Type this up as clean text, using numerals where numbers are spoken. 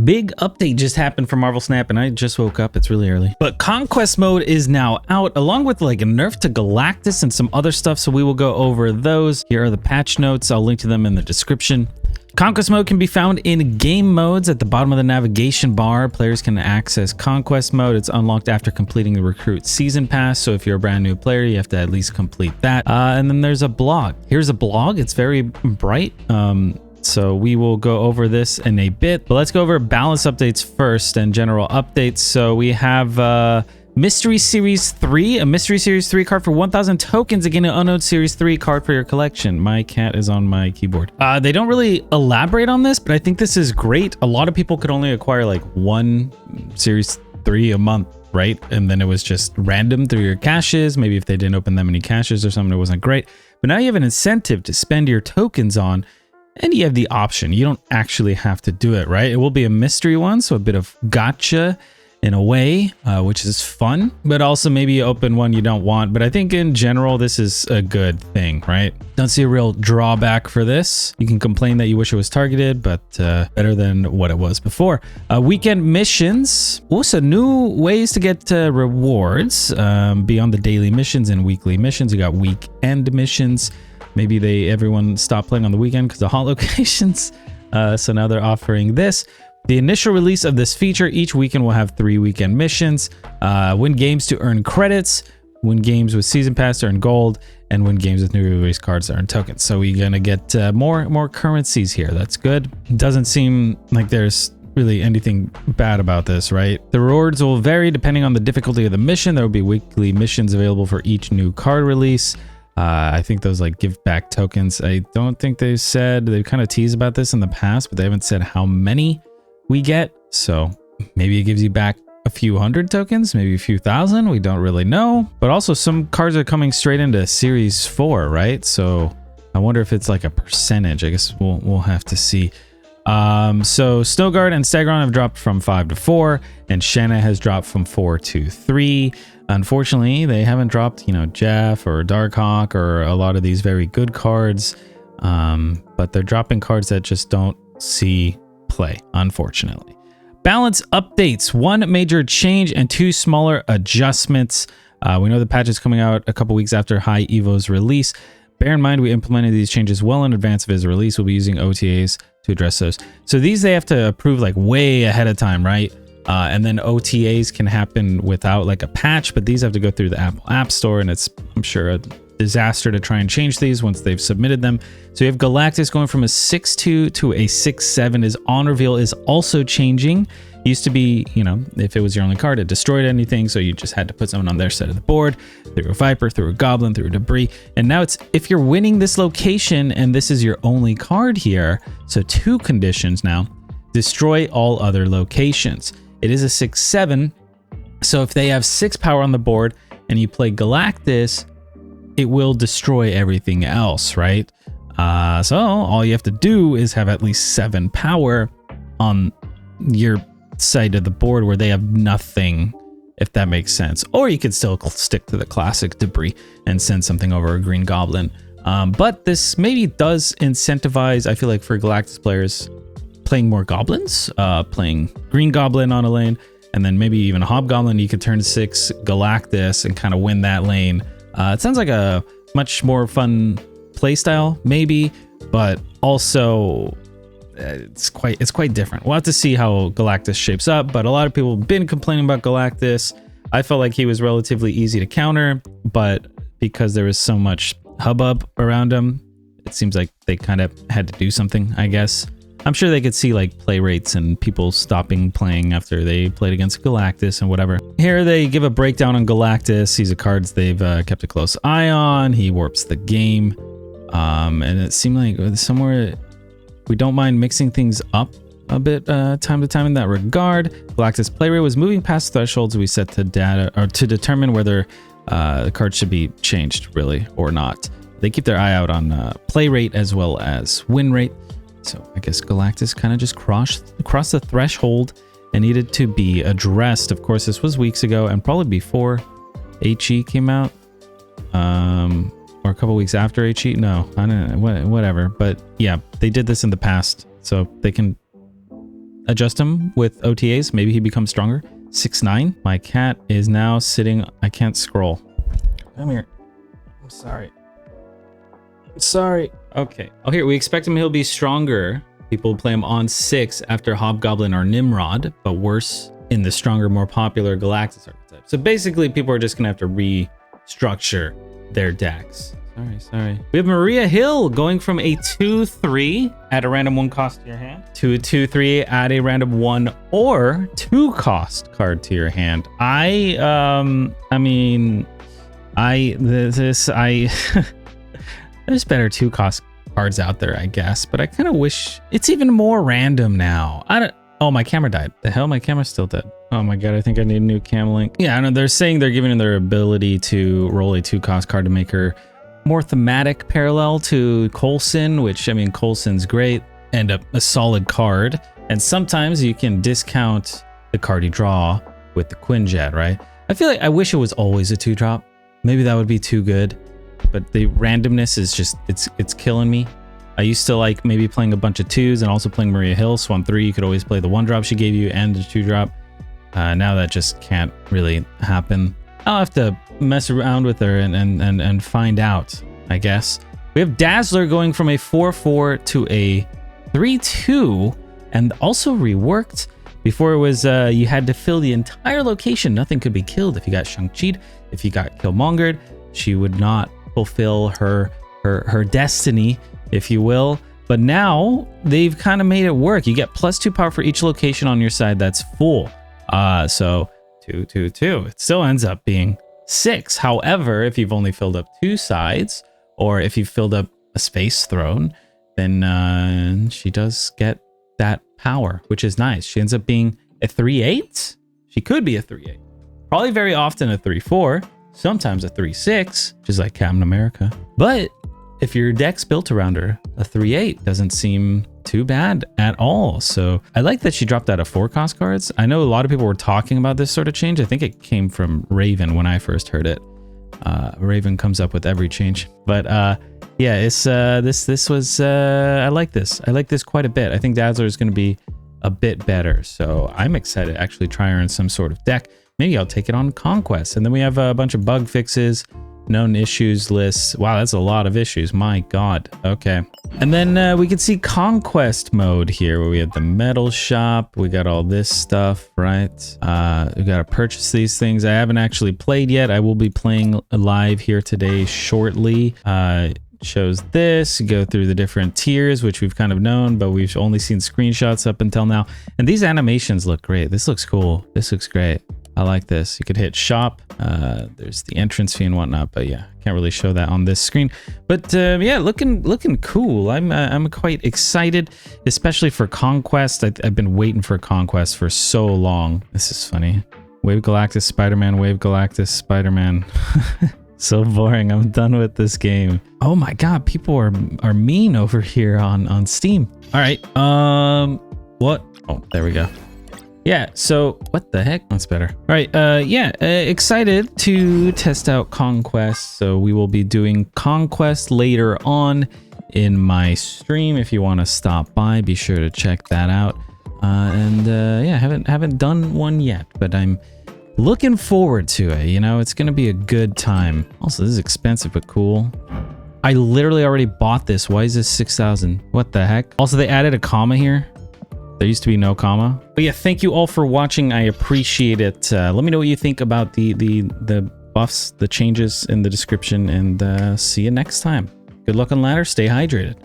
big update just happened for Marvel Snap and I just woke up. It's really early. But Conquest mode is now out along with like a nerf to Galactus and some other stuff. So we will go over those. Here are the patch notes. I'll link to them in the description. Conquest mode can be found in game modes at the bottom of the navigation bar. Players can access Conquest mode. It's unlocked after completing the Recruit Season Pass. So if you're a brand new player, you have to at least complete that. And then there's a blog. Here's a blog. It's very bright. So we will go over this in a bit, but let's go over balance updates first and general updates. So we have Mystery Series 3, a Mystery Series 3 card for 1,000 tokens. Again, an Unknown Series 3 card for your collection. My cat is on my keyboard. They don't really elaborate on this, but I think this is great. A lot of people could only acquire like one Series 3 a month, right? And then it was just random through your caches. Maybe if they didn't open that many caches or something, it wasn't great. But now you have an incentive to spend your tokens on, and you have the option. You don't actually have to do it, right? It will be a mystery one, so a bit of gotcha in a way, which is fun, but also maybe you open one you don't want. But I think in general, this is a good thing, right? Don't see a real drawback for this. You can complain that you wish it was targeted, but better than what it was before. Weekend missions. Also, new ways to get rewards beyond the daily missions and weekly missions. You got weekend missions. Maybe everyone stopped playing on the weekend because of hot locations. So now they're offering this. The initial release of this feature, each weekend will have 3 weekend missions. Win games to earn credits, win games with season pass to earn gold, and win games with new release cards to earn tokens. So we're gonna get more currencies here. That's good. Doesn't seem like there's really anything bad about this, right? The rewards will vary depending on the difficulty of the mission. There will be weekly missions available for each new card release. I think those like give back tokens. I don't think they've kind of teased about this in the past, but they haven't said how many we get. So maybe it gives you back a few hundred tokens, maybe a few thousand. We don't really know. But also some cards are coming straight into Series 4, right? So I wonder if it's like a percentage. I guess we'll have to see. So Snowguard and Stegron have dropped from 5 to 4, and Shanna has dropped from 4 to 3. Unfortunately, they haven't dropped, Jeff or Darkhawk or a lot of these very good cards, but they're dropping cards that just don't see play, unfortunately. Balance updates, 1 major change and 2 smaller adjustments. We know the patch is coming out a couple weeks after High Evo's release. Bear in mind, we implemented these changes well in advance of his release. We'll be using OTAs to address those. So these they have to approve like way ahead of time, right? And then OTAs can happen without like a patch, but these have to go through the Apple App Store, and it's, I'm sure, a disaster to try and change these once they've submitted them. So you have Galactus going from a 6.2 to a 6.7. His on reveal is also changing. Used to be, if it was your only card, it destroyed anything, so you just had to put someone on their side of the board, through a Viper, through a Goblin, through a Debris. And now it's, if you're winning this location and this is your only card here, so 2 conditions now, destroy all other locations. It is a 6.7, so if they have 6 power on the board and you play Galactus, it will destroy everything else, right? So all you have to do is have at least 7 power on your side of the board where they have nothing, if that makes sense. Or you could still stick to the classic Debris and send something over a Green Goblin. But this maybe does incentivize, I feel like, for Galactus players, playing more Goblins, playing Green Goblin on a lane, and then maybe even a Hobgoblin. You could turn 6 Galactus and kind of win that lane. It sounds like a much more fun playstyle, maybe, but also it's quite different. We'll have to see how Galactus shapes up, but a lot of people have been complaining about Galactus. I felt like he was relatively easy to counter, but because there was so much hubbub around him, it seems like they kind of had to do something, I guess. I'm sure they could see like play rates and people stopping playing after they played against Galactus and whatever. Here they give a breakdown on Galactus. These are cards they've kept a close eye on. He warps the game. And it seemed like somewhere we don't mind mixing things up a bit time to time in that regard. Galactus play rate was moving past thresholds we set to data or to determine whether the card should be changed really or not. They keep their eye out on play rate as well as win rate. So I guess Galactus kind of just crossed the threshold and needed to be addressed. Of course, this was weeks ago and probably before HE came out, or a couple weeks after HE. No, I don't know, whatever. But yeah, they did this in the past, so they can adjust him with OTAs. Maybe he becomes stronger. 6'9". My cat is now sitting. I can't scroll. Come here. I'm sorry. I'm sorry. Okay. Oh, here. We expect him. He'll be stronger. People play him on 6 after Hobgoblin or Nimrod, but worse in the stronger, more popular Galactus archetype. So basically, people are just going to have to restructure their decks. Sorry. We have Mariah Hill going from a 2/3 at a random 1 cost to your hand to a 2/3 at a random 1 or 2 cost card to your hand. There's better 2 cost cards out there, I guess, but I kind of wish it's even more random now. Oh, my camera died. The hell, my camera's still dead. Oh my god, I think I need a new cam link. Yeah, I know they're saying they're giving their ability to roll a 2 cost card to make her more thematic parallel to Coulson, which, I mean, Coulson's great and a solid card. And sometimes you can discount the card you draw with the Quinjet, right? I feel like I wish it was always a 2-drop. Maybe that would be too good. But the randomness is just, it's killing me. I used to like maybe playing a bunch of 2s and also playing Mariah Hill. So on 3, you could always play the 1-drop she gave you and the 2-drop. Now that just can't really happen. I'll have to mess around with her and find out, I guess. We have Dazzler going from a 4/4 to a 3/2 and also reworked. Before it was you had to fill the entire location. Nothing could be killed. If you got Shang-Chi'd, if you got Killmongered, she would not fulfill her destiny, if you will. But now they've kind of made it work. You get +2 power for each location on your side that's full. So 2, 2, 2. It still ends up being 6. However, if you've only filled up 2 sides, or if you've filled up a space throne, then she does get that power, which is nice. She ends up being a 3/8. She could be a 3/8. Probably very often a 3/4. Sometimes a 3/6, which is like Captain America. But if your deck's built around her, a 3/8 doesn't seem too bad at all. So I like that she dropped out of 4 cost cards. I know a lot of people were talking about this sort of change. I think it came from Raven when I first heard it. Raven comes up with every change. But yeah, it's this was I like this. I like this quite a bit. I think Dazzler is going to be a bit better. So I'm excited to actually try her in some sort of deck. Maybe I'll take it on Conquest. And then we have a bunch of bug fixes, known issues lists. Wow, that's a lot of issues. My god. Okay. And then we can see Conquest mode here, where we have the metal shop. We got all this stuff, right? We got to purchase these things. I haven't actually played yet. I will be playing live here today shortly. Shows this, go through the different tiers, which we've kind of known, but we've only seen screenshots up until now. And these animations look great. This looks cool. This looks great. I like this. You could hit shop. There's the entrance fee and whatnot, but yeah, can't really show that on this screen. But yeah, looking cool. I'm quite excited, especially for Conquest. I've been waiting for Conquest for so long. This is funny. Wave Galactus, Spider-Man, Wave Galactus, Spider-Man. So boring. I'm done with this game. Oh my god, people are mean over here on Steam. All right. What? Oh, there we go. Yeah, so what the heck? That's better. All right, yeah, excited to test out Conquest. So we will be doing Conquest later on in my stream. If you want to stop by, be sure to check that out. And yeah, haven't done one yet, but I'm looking forward to it. You know, it's gonna be a good time. Also, this is expensive but cool. I literally already bought this. Why is this 6,000? What the heck? Also, they added a comma here. There used to be no comma. But yeah, thank you all for watching. I appreciate it. Let me know what you think about the buffs, the changes in the description, and see you next time. Good luck on ladder. Stay hydrated.